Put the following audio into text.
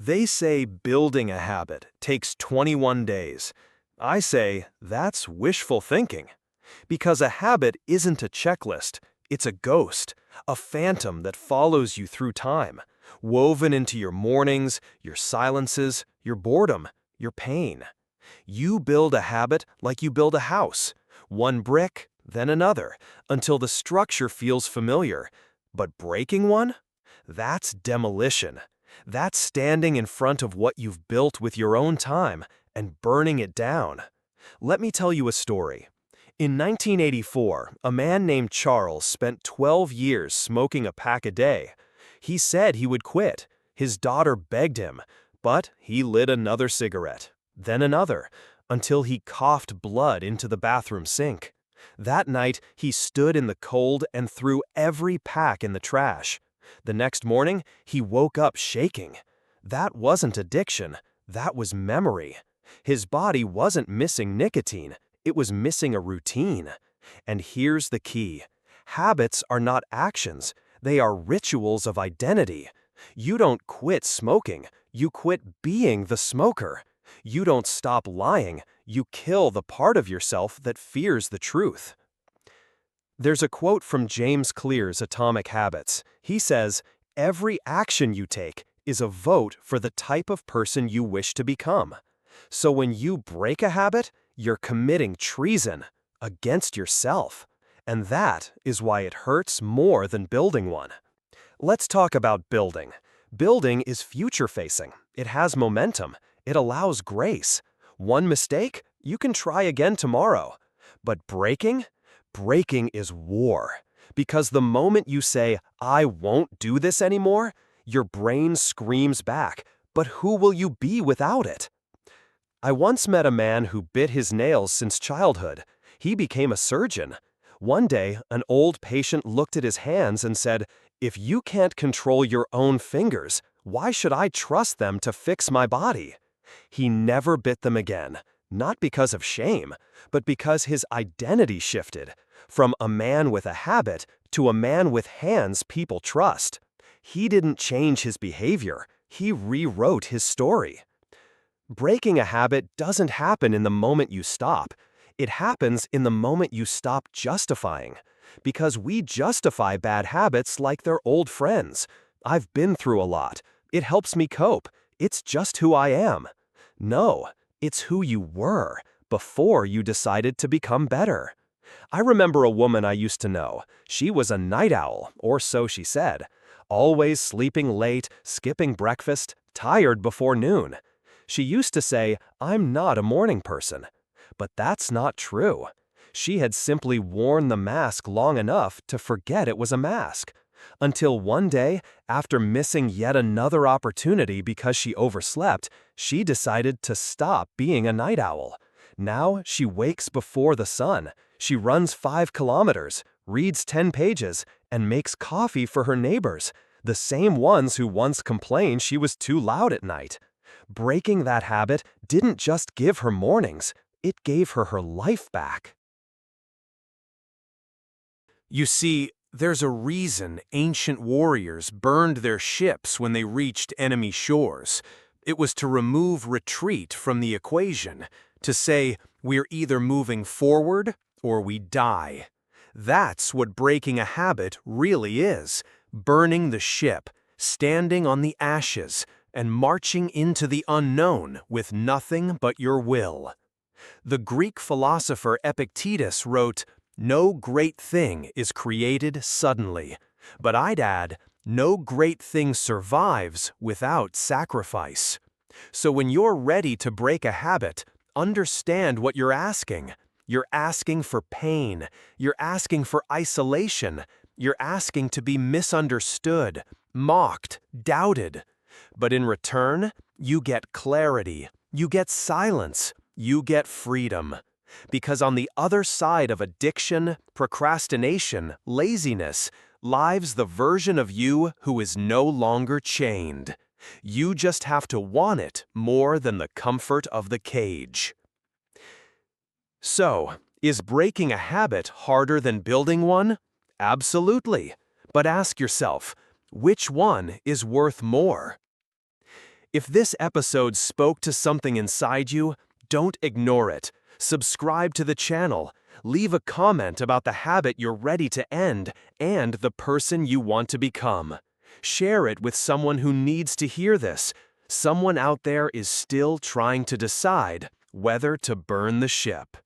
They say building a habit takes 21 days. I say that's wishful thinking. Because a habit isn't a checklist, it's a ghost, a phantom that follows you through time, woven into your mornings, your silences, your boredom, your pain. You build a habit like you build a house, one brick, then another, until the structure feels familiar. But breaking one? That's demolition. That's standing in front of what you've built with your own time and burning it down. Let me tell you a story. In 1984, a man named Charles spent 12 years smoking a pack a day. He said he would quit. His daughter begged him, but he lit another cigarette, then another, until he coughed blood into the bathroom sink. That night, he stood in the cold and threw every pack in the trash. The next morning, he woke up shaking. That wasn't addiction, that was memory. His body wasn't missing nicotine, it was missing a routine. And here's the key. Habits are not actions, they are rituals of identity. You don't quit smoking, you quit being the smoker. You don't stop lying, you kill the part of yourself that fears the truth. There's a quote from James Clear's Atomic Habits. He says, "Every action you take is a vote for the type of person you wish to become." So when you break a habit, you're committing treason against yourself. And that is why it hurts more than building one. Let's talk about building. Building is future-facing. It has momentum. It allows grace. One mistake, you can try again tomorrow. But breaking? Breaking is war. Because the moment you say, "I won't do this anymore," your brain screams back, "But who will you be without it?" I once met a man who bit his nails since childhood. He became a surgeon. One day, an old patient looked at his hands and said, "If you can't control your own fingers, why should I trust them to fix my body?" He never bit them again, not because of shame, but because his identity shifted, from a man with a habit to a man with hands people trust. He didn't change his behavior, he rewrote his story. Breaking a habit doesn't happen in the moment you stop. It happens in the moment you stop justifying. Because we justify bad habits like they're old friends. "I've been through a lot. It helps me cope. It's just who I am." No, it's who you were before you decided to become better. I remember a woman I used to know. She was a night owl, or so she said. Always sleeping late, skipping breakfast, tired before noon. She used to say, "I'm not a morning person." But that's not true. She had simply worn the mask long enough to forget it was a mask. Until one day, after missing yet another opportunity because she overslept, she decided to stop being a night owl. Now she wakes before the sun. She runs 5 kilometers, reads 10 pages, and makes coffee for her neighbors, the same ones who once complained she was too loud at night. Breaking that habit didn't just give her mornings, it gave her her life back. You see, there's a reason ancient warriors burned their ships when they reached enemy shores. It was to remove retreat from the equation, to say, we're either moving forward or we die. That's what breaking a habit really is, burning the ship, standing on the ashes, and marching into the unknown with nothing but your will. The Greek philosopher Epictetus wrote, "No great thing is created suddenly," but I'd add, "No great thing survives without sacrifice." So when you're ready to break a habit, understand what you're asking. You're asking for pain. You're asking for isolation. You're asking to be misunderstood, mocked, doubted. But in return, you get clarity. You get silence. You get freedom. Because on the other side of addiction, procrastination, laziness, lives the version of you who is no longer chained. You just have to want it more than the comfort of the cage. So, is breaking a habit harder than building one? Absolutely. But ask yourself, which one is worth more? If this episode spoke to something inside you, don't ignore it. Subscribe to the channel. Leave a comment about the habit you're ready to end and the person you want to become. Share it with someone who needs to hear this. Someone out there is still trying to decide whether to burn the ship.